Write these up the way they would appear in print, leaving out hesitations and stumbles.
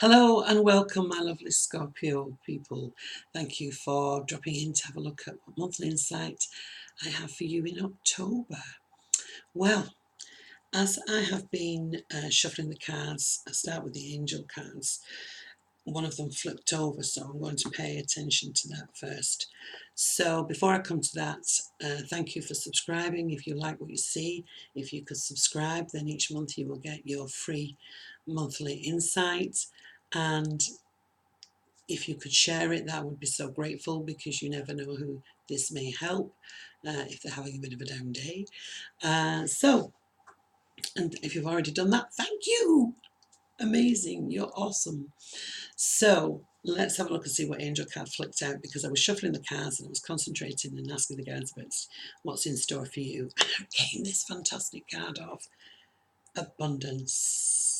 Hello and welcome, my lovely Scorpio people. Thank you for dropping in to have a look at what monthly insight I have for you in October. Well, as I have been shuffling the cards, I start with the angel cards. One of them flipped over, so I'm going to pay attention to that first. So before I come to that, thank you for subscribing. If you like what you see, if you could subscribe, then each month you will get your free monthly insight. And if you could share it, that would be so grateful, because you never know who this may help if they're having a bit of a down day. And if you've already done that, thank you. Amazing. You're awesome. So let's have a look and see what angel card flicked out, because I was shuffling the cards and I was concentrating and asking the guides about what's in store for you. And I came this fantastic card of abundance.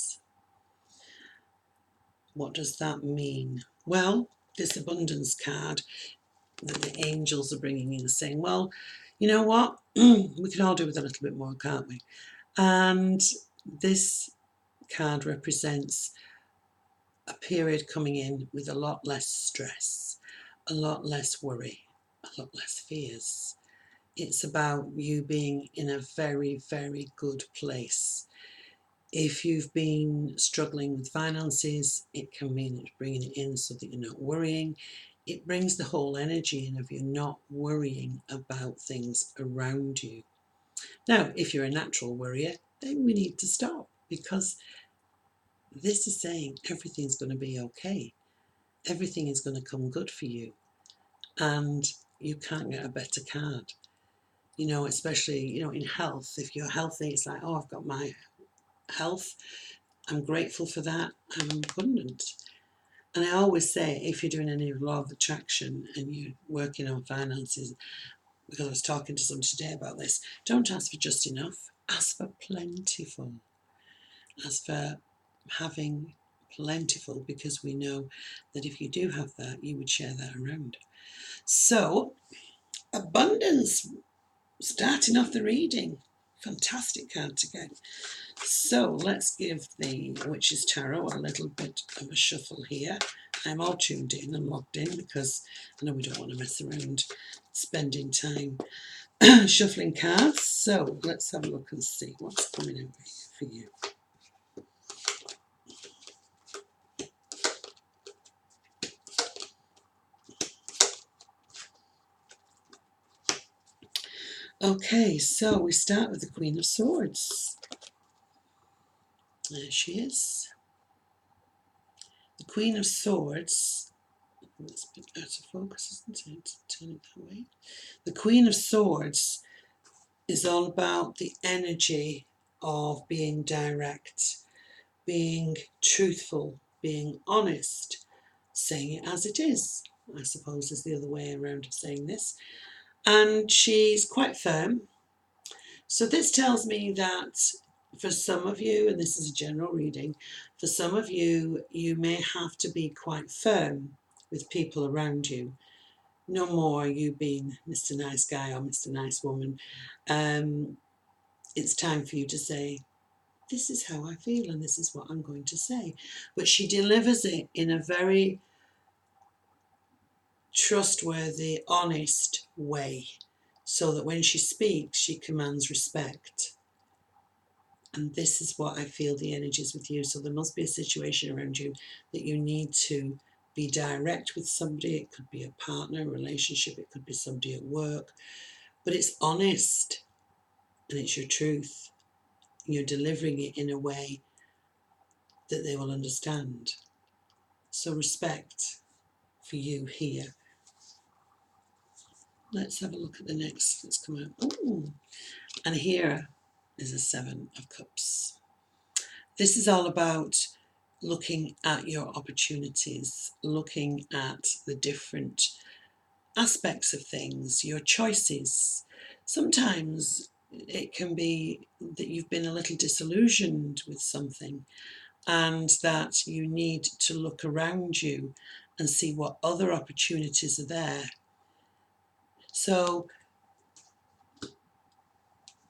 What does that mean? Well, this abundance card that the angels are bringing in, saying, well, you know what? We can all do with a little bit more, can't we? And this card represents a period coming in with a lot less stress, a lot less worry, a lot less fears. It's about you being in a very, very good place. If you've been struggling with finances, it can mean it's bringing it in so that you're not worrying. It brings the whole energy in of you not worrying about things around you. Now, if you're a natural worrier, then we need to stop, because this is saying everything's going to be okay. Everything is going to come good for you. And you can't get a better card. Especially, in health. If you're healthy, it's like, oh, I've got my health. I'm grateful for that. I'm abundant. And I always say, if you're doing any law of attraction and you're working on finances, because I was talking to someone today about this, don't ask for just enough, ask for plentiful. Ask for having plentiful, because we know that if you do have that, you would share that around. So, abundance, starting off the reading. Fantastic card to get. So let's give the Witch's Tarot a little bit of a shuffle here. I'm all tuned in and logged in, because I know we don't want to mess around spending time shuffling cards. So let's have a look and see what's coming out for you. Okay, so we start with the Queen of Swords. There she is. The Queen of Swords. That's a bit out of focus, isn't it? Turn it that way. The Queen of Swords is all about the energy of being direct, being truthful, being honest, saying it as it is, I suppose is the other way around of saying this. And she's quite firm. So this tells me that for some of you, and this is a general reading, for some of you, you may have to be quite firm with people around you. No more you being Mr. Nice Guy or Mr. Nice Woman. It's time for you to say, this is how I feel and this is what I'm going to say. But she delivers it in a very trustworthy, honest way, so that when she speaks, she commands respect. And this is what I feel the energy is with you. So there must be a situation around you that you need to be direct with somebody. It could be a partner, a relationship, it could be somebody at work, but it's honest and it's your truth. You're delivering it in a way that they will understand. So respect for you here. Let's have a look at the next that's come out. Ooh. And here is a 7 of Cups. This is all about looking at your opportunities, looking at the different aspects of things, your choices. Sometimes it can be that you've been a little disillusioned with something, and that you need to look around you and see what other opportunities are there. So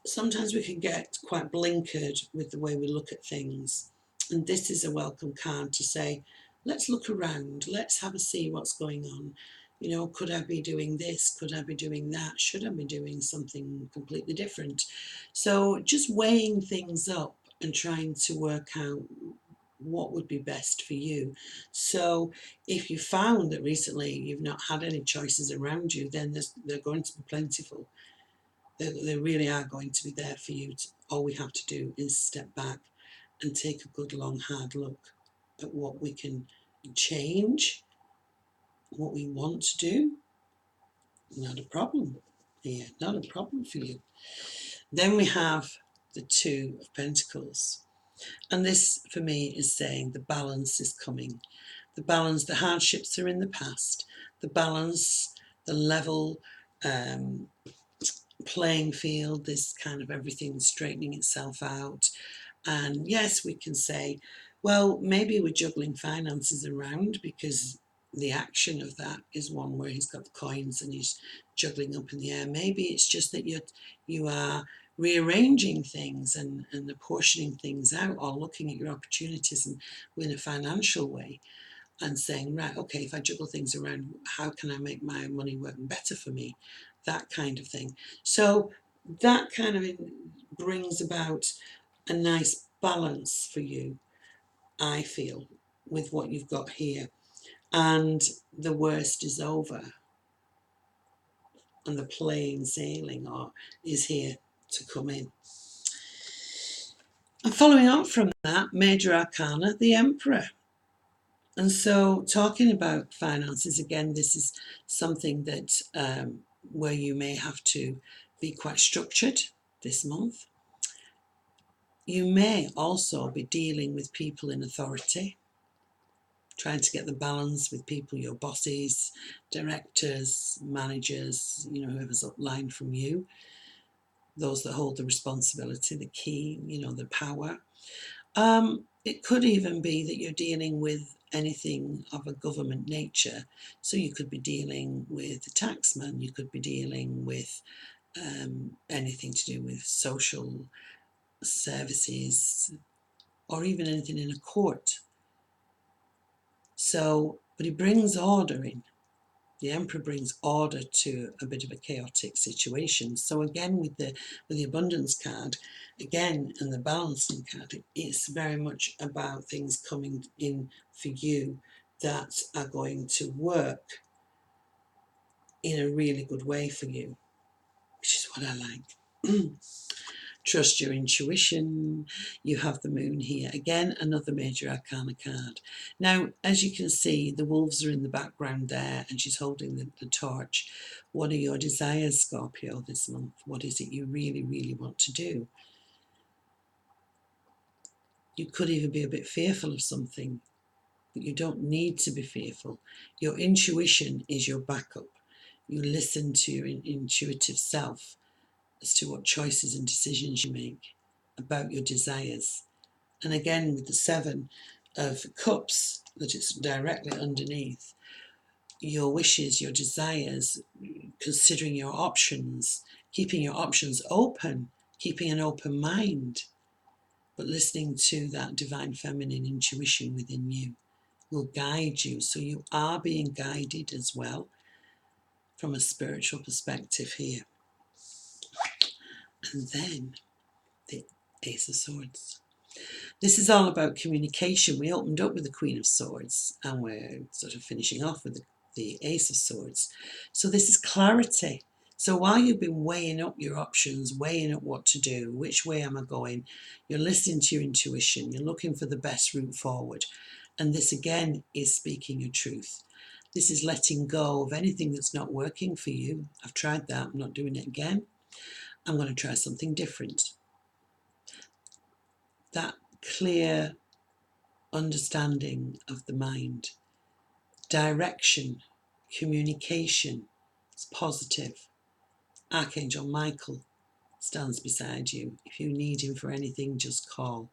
sometimes we can get quite blinkered with the way we look at things, And this is a welcome card to say, let's look around, let's have a see what's going on. You know, could I be doing this? Could I be doing that? Should I be doing something completely different? So just weighing things up and trying to work out what would be best for you. So if you found that recently you've not had any choices around you, then they're going to be plentiful. They really are going to be there for you. All we have to do is step back and take a good long hard look at what we can change, what we want to do. Not a problem here, not a problem for you. Then we have the Two of Pentacles. And this for me is saying the balance is coming. The balance, the hardships are in the past. The balance, the level playing field, this kind of everything straightening itself out. And yes, we can say, well, maybe we're juggling finances around because the action of that is one where he's got the coins and he's juggling up in the air. Maybe it's just that you are rearranging things and apportioning things out, or looking at your opportunities and in a financial way and saying, right, okay, if I juggle things around, how can I make my money work better for me? That kind of thing. So that kind of brings about a nice balance for you, I feel, with what you've got here. And the worst is over, and the plain sailing is here to come in. And following on from that, Major Arcana, the Emperor. And so, talking about finances, again, this is something that where you may have to be quite structured this month. You may also be dealing with people in authority, trying to get the balance with people, your bosses, directors, managers, you know, whoever's upline from you, those that hold the responsibility, the key, you know, the power. It could even be that you're dealing with anything of a government nature. So you could be dealing with a taxman, you could be dealing with anything to do with social services, or even anything in a court. So, but he brings order in. The Emperor brings order to a bit of a chaotic situation. So again, with the Abundance card, again, and the Balancing card, it's very much about things coming in for you that are going to work in a really good way for you, which is what I like. Trust your intuition. You have the moon here. Again, another major arcana card. Now, as you can see, the wolves are in the background there and she's holding the torch. What are your desires, Scorpio, this month? What is it you really, really want to do? You could even be a bit fearful of something, but you don't need to be fearful. Your intuition is your backup. You listen to your intuitive self as to what choices and decisions you make about your desires. And again, with the Seven of Cups that it's directly underneath, your wishes, your desires, considering your options, keeping your options open, keeping an open mind, but listening to that divine feminine intuition within you will guide you. So you are being guided as well from a spiritual perspective here. And then the Ace of Swords. This is all about communication. We opened up with the Queen of Swords and we're sort of finishing off with the Ace of Swords. So this is clarity. So while you've been weighing up your options, weighing up what to do, which way am I going, you're listening to your intuition, you're looking for the best route forward. And this again is speaking your truth. This is letting go of anything that's not working for you. I've tried that, I'm not doing it again. I'm going to try something different. That clear understanding of the mind, direction, communication is positive. Archangel Michael stands beside you. If you need him for anything, just call.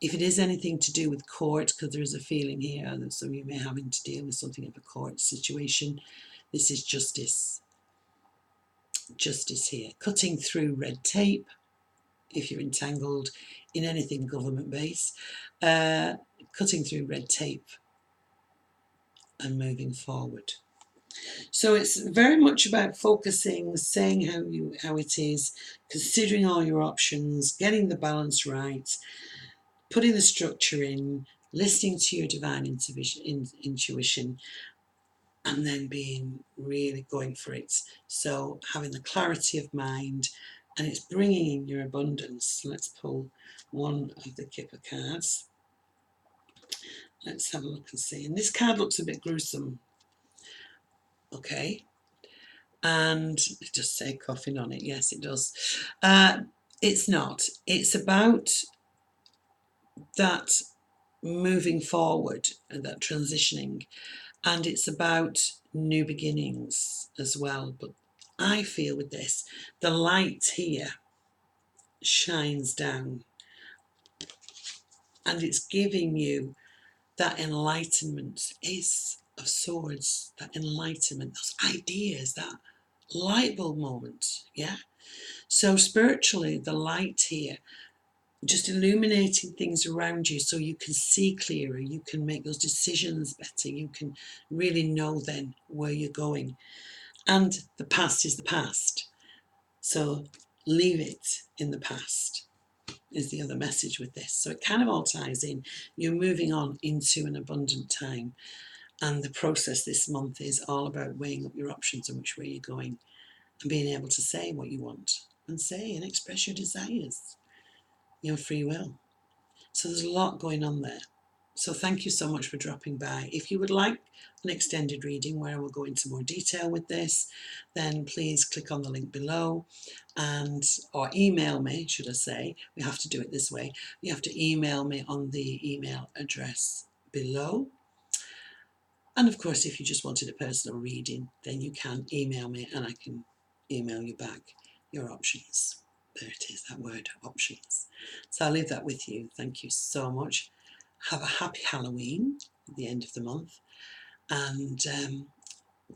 If it is anything to do with court, because there is a feeling here that some of you may having to deal with something of a court situation, this is justice. Justice here. Cutting through red tape, if you're entangled in anything government based, cutting through red tape and moving forward. So it's very much about focusing, saying how it is, considering all your options, getting the balance right, putting the structure in, listening to your divine intuition, and then being really going for it. So having the clarity of mind, and it's bringing in your abundance. Let's pull one of the Kipper cards. Let's have a look and see. And this card looks a bit gruesome. Okay. And it does say coffin on it. Yes, it does. It's not. It's about that moving forward and that transitioning. And it's about new beginnings as well. But I feel with this, the light here shines down and it's giving you that enlightenment, Ace of Swords, that enlightenment, those ideas, that light bulb moment, yeah? So spiritually, the light here, just illuminating things around you so you can see clearer, you can make those decisions better, you can really know then where you're going. And the past is the past. So leave it in the past is the other message with this. So it kind of all ties in. You're moving on into an abundant time. And the process this month is all about weighing up your options and which way you're going and being able to say what you want and say and express your desires, your free will. So there's a lot going on there. So thank you so much for dropping by. If you would like an extended reading where I will go into more detail with this, then please click on the link below and or email me, should I say. We have to do it this way. You have to email me on the email address below. And of course, if you just wanted a personal reading, then you can email me and I can email you back your options. There it is, that word, options. So I'll leave that with you. Thank you so much. Have a happy Halloween at the end of the month. And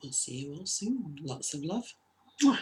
we'll see you all soon. Lots of love. Mwah.